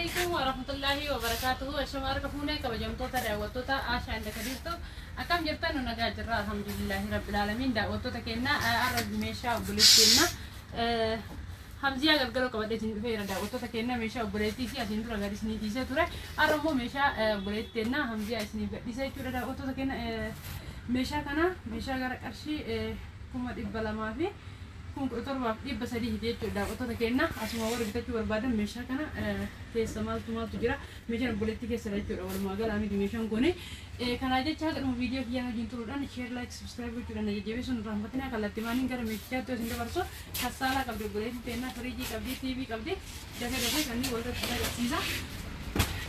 عليكم ورحمة الله وبركاته. الشمار كفونة كبجمتو تدعوتو تا عشان دكتورتو أكم جبتنا نجاج الحمد لله رب العالمين. دعوتو تكينا أرد ميشا وبلتنا همزيا قالوا كبدتين فينا دعوتو تكينا ميشا وبلتي سي أسين ترى غير سني تيسة ترى أرمو ميشا بلتنا همزيا سني تيسة ترى دعوتو تكينا ميشا كنا ميشا غير أرشي كم إبلا ما في kun torba dibba sadi hidheechuudha otota kenna asuma warra bitachuu barbaadan meeshaa kana keessa maaltu jira meeshaan boletti keessa jechuudha walumaa galaa miti meeshaan kun kanaa jecha haadhuma viidiyoo kiyyaa wajjin turuudhaan share like subscribe gochuudhaan jajjabeessuun raamfatina kallattii maaniin gara meeshaatti isin dabarsu kassaalaa qabdi boletti teennaa firiijii qabdi tiivii qabdi dafee kanneen walirratti agarsiisa.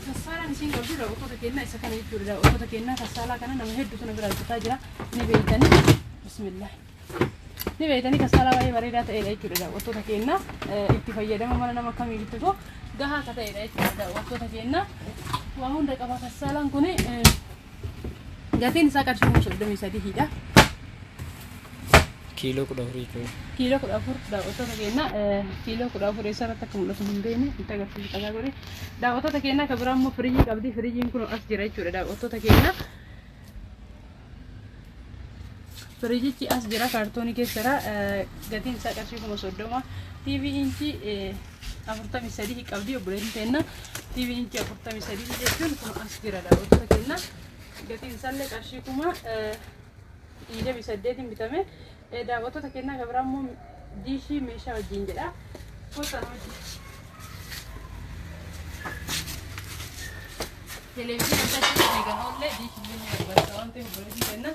Kassaalaan isin qabdudha otota kenna isa kana jechuudha otota kenna kassaalaa kana nama hedduutu na biraa bitaa jira ni beeytanii bismillah. Ni beeytanii kassaalaa baay'ee bareedaa ta'edha jechuudha wantoota kenna itti fayyadama mana nama kamiitti too gahaa akka ta'edha jechuudha wantoota kenna waa hunda qaba kassaalaan kun gatiin isaa qarshii 33 dha. Kiiloo 14 kiiloo 14 wantoota kenna kiiloo 14 isarratti akka mul'atu hin beekne itti agarsiisu qagaa godhe wantoota kenna kan biraa immoo firiijii qabdi firiijiin kun as jira jechuudha wantoota kenna. Firiijichi as jira kaartoonii keessara gatiin isaa qarshii 30 TV inchi 43 qabdi obboleettiin teenna TV inchi 43 jechuun kun as jira wantoota kenna gatiin isaallee qarshii 28 bitame wantoota kenna kan biraa immoo diishii meeshaa wajjin jedha gosa hojii televiziyoon akkasii eegan oollee diishii ni barbaada waan ta'eef obboleettiin teenna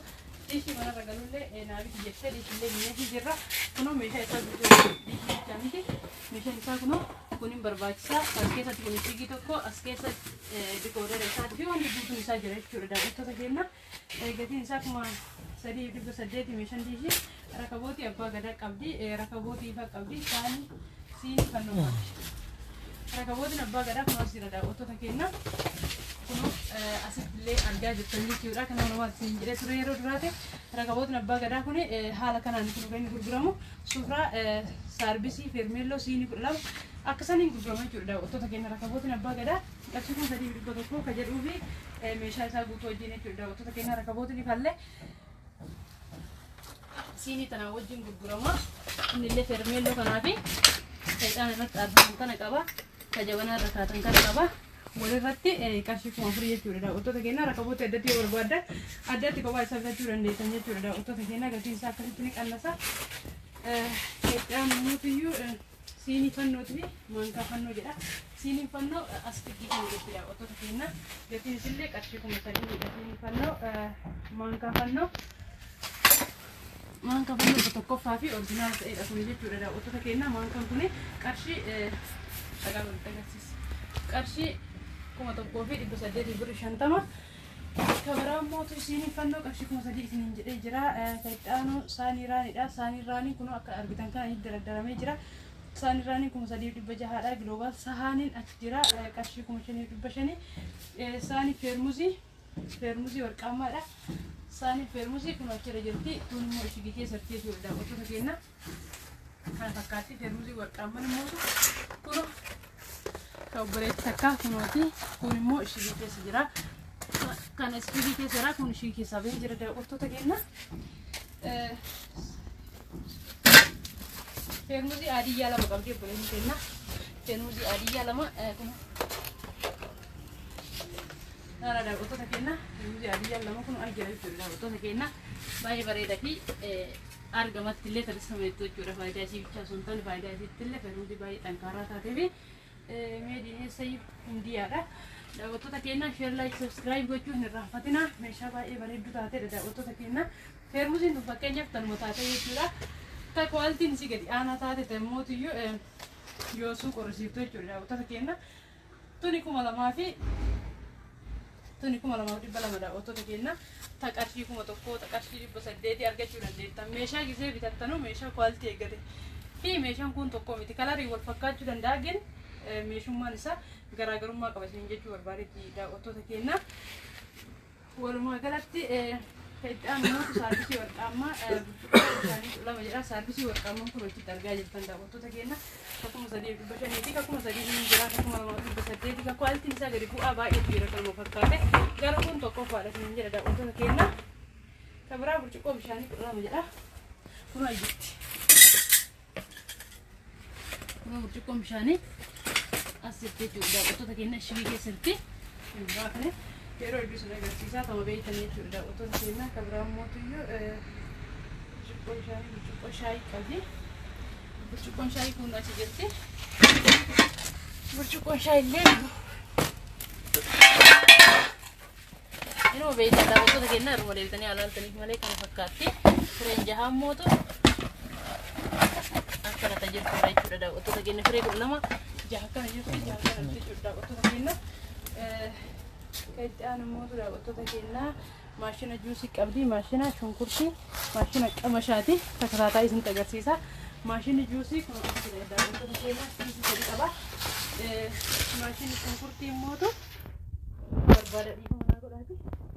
dishi mana ragalulle naabiti jette dishille bineeti jirra kuno meeshaa isaa guutuu dishi jaamiti meeshaan isaa kuno kunin barbaachisaa as keessatti kun fiigii tokko as keessa dikoodara isaa fi wanti guutuun isaa jira jechuudha daawwattoota kenna gatiin isaa kuma 3,800 meeshaan dishi rakabootii abbaa gadaa qabdi rakabootii ifaa qabdi saanii siinii fannoo qabdi rakabootiin abbaa gadaa kun as jira daawwattoota kenna kuno asittillee argaa jirtan jechuudha kana namaatti hin jedhe ture yeroo duraate rakabootiin abbaa gadaa kun haala kanaan kun kan gurguramu sufraa saarbisii fermeelloo siinii 12 akkasaniin gurgurama jechuudha daawwattoota keenya rakabootiin abbaa gadaa qarshii 3,100 ka jedhuu fi meeshaa isaa guutuu wajjin jechuudha daawwattoota keenya rakabootiin ifallee siinii tanaa wajjin gurgurama innillee fermeelloo kanaa fi faayidaan irratti argamu kana qaba kajabanaa irra kaatan kana qaba walirratti qarshii 4,000 jechuudha daawwattoota keenya rakaboota addatti yoo barbaaddan addatti kophaa isaa bitachuu dandeessan jechuudha daawwattoota keenya gatiin isaa akkasitti ni qannasa nuutiyyuu siinii fannooti fi maankaa fannoo jedha siinii fannoo as figgii kan jechuudha daawwattoota keenya gatiin isillee qarshii 3,000 siinii fannoo maankaa fannoo tokkoffaa fi orjinaal ta'edha kun jechuudha daawwattoota keenya maankaan kun qarshii dhagaa walitti agarsiisa qarshii 1,850 kabaraa mootu isin fannoo qarshii 3,000 isin jedhee jira faayidaan saanii raaniidha saanii raanii kun akka argitan kana daradaramee jira saanii raanii 3,600 dha global sahaaniin achi jira qarshii 5,500 saanii feermuzii warqaamaadha saanii feermuzii kun achirra jirti kun immoo ishii keessatti jechuudha wantoota keenya kana fakkaatti feermuzii warqaamaan immoo kun obboleetti takka kunooti kun immoo ishii keessa jira kan ishii keessa jira kun ishii keessa ba'ee jira daawwattoota keenya feermuzii adiyyaa lama qabdi obboleetti keenya feermuzii adiyyaa lama kun nara daawwattoota keenya feermuzii adiyyaa lama kun argira jechuudha daawwattoota keenya baay'ee bareedaa fi argamatti illee taasifameetu jechuudha faayidaa ishii bichaa osoo hin taane faayidaa ishiitti illee feermuzii baay'ee dhankaaraa taatee fi meediin sayif indiyaadha daawwattoota keenya share like subscribe gochuun hin raaffatina meeshaa baay'ee bareedduu taatedha daawwattoota keenya feermuziin kun fakkeenyaaf tanuma taatee jechuudha takka waaltiin isii gadi aanaa taate tammootiyyuu yoo suu qorrisiiftu jechuudha daawwattoota keenya tuni 2,200 daawwattoota keenya ta qarshii 1,000 ta qarshii 800 argachuu dandeettan meeshaa gisee bitattanuu meeshaa kwaaltii eeggate fi meeshaan kun tokko miti kalarii wal fakkaachuu danda'a gin meeshummaan isaa garaagarummaa qaba isin jechuu barbaadetti daawwattoota keenya walumaa galatti كيتان موت ساربسي ورقاما يعني لما جرا ساربسي ورقاما كل شيء ترجع جدا دا وتو تكينا كم سدي بشنيتي كم سدي من جرا كم ما بسدي دي كواليتي نسا غري بو ابا يتيرا كلمه فكاته غرا كون تو كفاله من جرا دا وتو تكينا كبرا برچقو بشاني لما جرا كما يجت كما برچقو بشاني اسيتي دا وتو تكينا شوي كسرتي باكنه Pero il bisogna che si sa come vedi niente da ottoina che avrà molto io poi sai così poi sai con la cigette poi sai lì io vedo da otto che non vuole tenere all'alto di male che faccati prende a moto anche la tagliare fuori più da otto che ne frego lama già che io già che da otto che no كيتان موضوع وتوتا كنا ماشينة جوسي قبدي ماشينة شنكرتي ماشينة قمشاتي تكراتا اسم تغرسيسا ماشينة جوسي كنا كده دا وتوتا كنا كيسي سري قبا ماشينة شنكرتي موضوع بربارة دي كنا نقولاتي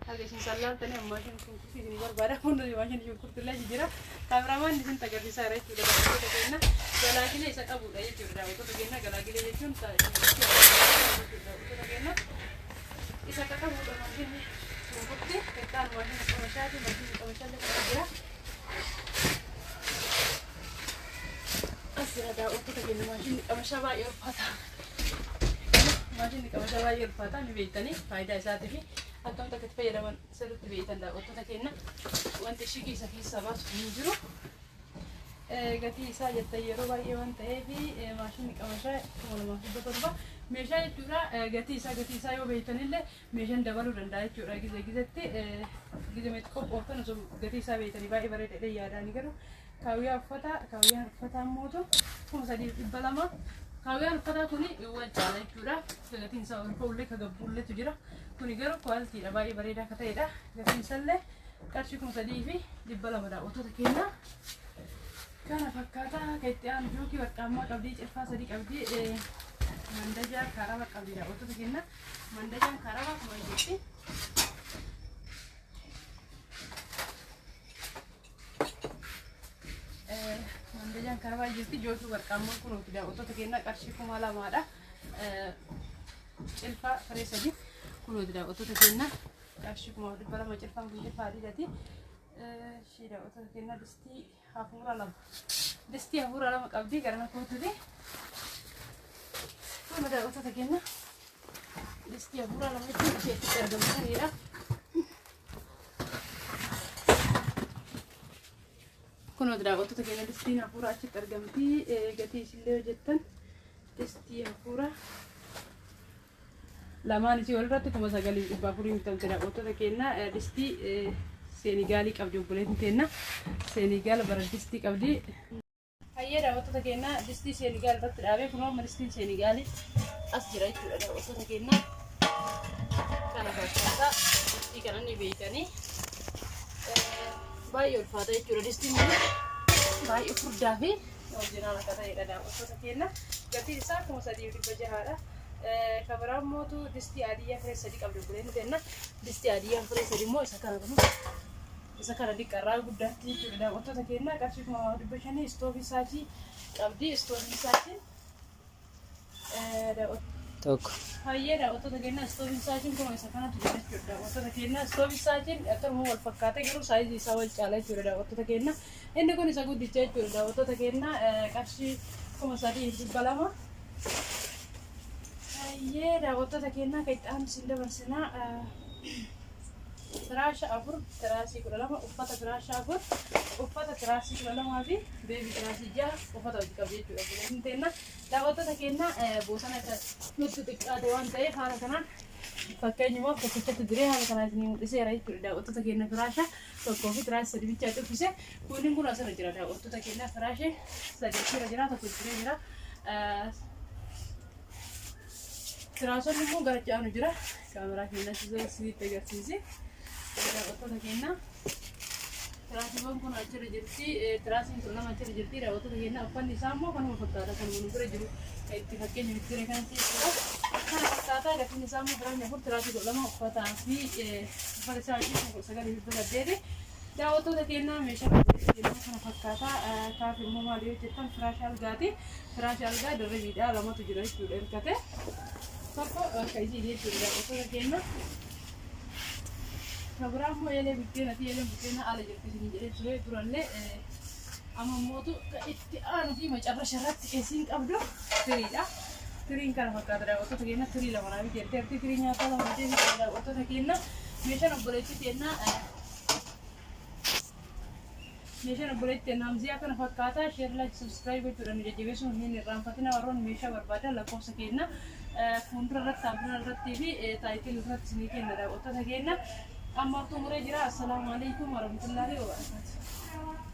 هذا اسم سلال تاني ماشينة شنكرتي دي بربارة كنا دي ماشينة شنكرتي لا جيرا كاميرامان اسم تغرسيسا راي كده دا وتوتا كنا غلاكيلي اسا قبو دا يجيرا دا وتوتا كنا غلاكيلي يجون تا وتوتا كنا إذا كتبوا الماشين وقتي كتان ماشين قماشاتي كبيرة أصير هذا وقتك إنه ماشين قماشة يرفعها ماشين قماشة يرفعها نبيتني فايدة ذاتي في أكم تكتفي رمان سرت بيتنا ده وقتك إنه وأنت شيكي سفي سباس نجرو قتي ساجت تيرو باي وأنت في ماشين قماشة ولا ما في بطلبة meeshaa jechuudha gatii isaa yoo beektanillee meeshaan dabaluu danda'a jechuudha gizetti gizemetti qophooftan osoo gatii isaa beektanii baay'ee bareedaadha yaadanii garuu kaawiyaan uffataa mootu 3,200 kaawiyaan uffataa kuni waan caala jechuudha gatiin isaa ol ka'ullee ka gabbuulleetu jira kuni garuu kwaalitiidha baay'ee bareedaa akka ta'edha gatiin isaallee qarshii 3,200 daawwattoota keenya kana fakkaata keetti aan jookii warqaammaa qabdii cirfaa sadii qabdii Mandaja karaba kabira oto kenna mandaja karaba kuma jetti mandaja karaba jetti jotu warqammo kuno kida oto kenna qarshi kuma lamaadha cilfa faresadi kuno kida oto kenna qarshi kuma lama cilfa kun cilfa adidati shida oto kenna disti hafura lama qabdi garana kootudi Come da ottata kenna distia pura la metti che per domani Kuno da ottata kenna distina pura che per gamti gati sille jettan distia pura la mani si olratti come sagali bafuri mital da ottata kenna disti Senegali qabdi obboleetti kenna Senegal bara disti qabdi Ayyera watoota keenya distii Senegaal irratti dhaabee kunoo distiin Senegaali as jira jechuudha watoota keenya kana fakkaata distii kana ni beekanii baay'ee ulfaata jechuudha distiin baay'ee furdaa fi orjinaal akka ta'edha watoota keenya gatiin isaa 3,600dha kabaraan mootu distii adiyyaa firee sadii qabdi buleen kenna distii adiyyaa firee sadii immoo isa kana kun isa kana diqqarraa guddaatti jechuudha watoota keenya qarshii 500 istoofii isaatii qabdi istoofii isaatiin tokko hayyeedha watoota keenya istoofii isaatiin kun isa kanatu jira jechuudha watoota keenya istoofii isaatiin akkasuma wal fakkaatee garuu saayizii isaa wal caala jechuudha watoota keenya inni kun isa guddicha jechuudha watoota keenya qarshii 3,200 hayyeedha watoota keenya kaittaan sin dabarsinaa Terasa abur, terasi kula lama, ufata terasa abur, ufata terasi kula lama abi, baby terasi jah, ufata jika begitu. Jadi tenna, dah waktu tak kena, bosan ada nutu tikar dewan saya, hal kanan, pakai nyumah, pakai cat dure, hal kanan ini mesti saya raih. Dah waktu tak kena terasa, so kopi terasi sedikit cat tu bisa, kuning pun rasa raja. Dah waktu tak kena terasa, sedikit raja, tak kuning raja. Terasa ni pun garis jauh raja, kamera kena sisi tegar sisi. Watoota keenya tiraasiiwwan kun achirra jirti tiraasiin sun lama achirra jirti watoota keenya uffanni isaa immoo kanuma fakkaata kan bira jiru اتفاقين مثل كان سيء أنا فكرتها لكن نظام برامج يقول تراتي كل ما أخذتها في فلسفة شيء سجل في البلد ده ده وتو ده كنا مش أنا فكرتها كافي ماما ديو جتان فراش الجاتي فراش الجا دربي ده لما تجري تقول الكتة فكو كيجي دي تقول وتو ده كنا program هو يلي بيتنا تي يلي بيتنا على جرتي نجري سوي برانلي أما موضوع كأنه في مجرد شرط إسين قبله تريدا ترين كان فكرة وتو تكينا تري لما نبي جرتي ترينيا تلا ما تيجي وتو تكينا ميشان أبوليتي تينا ميشان أبوليتي تينا مزيا كان فكرة شير لايك سبسكرايب وتورن جديد هين الرام فتنا ورون ميشا بربادا لكم سكينا فونتر رت تابنا رت تيجي تايتل رت سنيكنا وتو تكينا أما تمر جرا السلام عليكم ورحمة الله وبركاته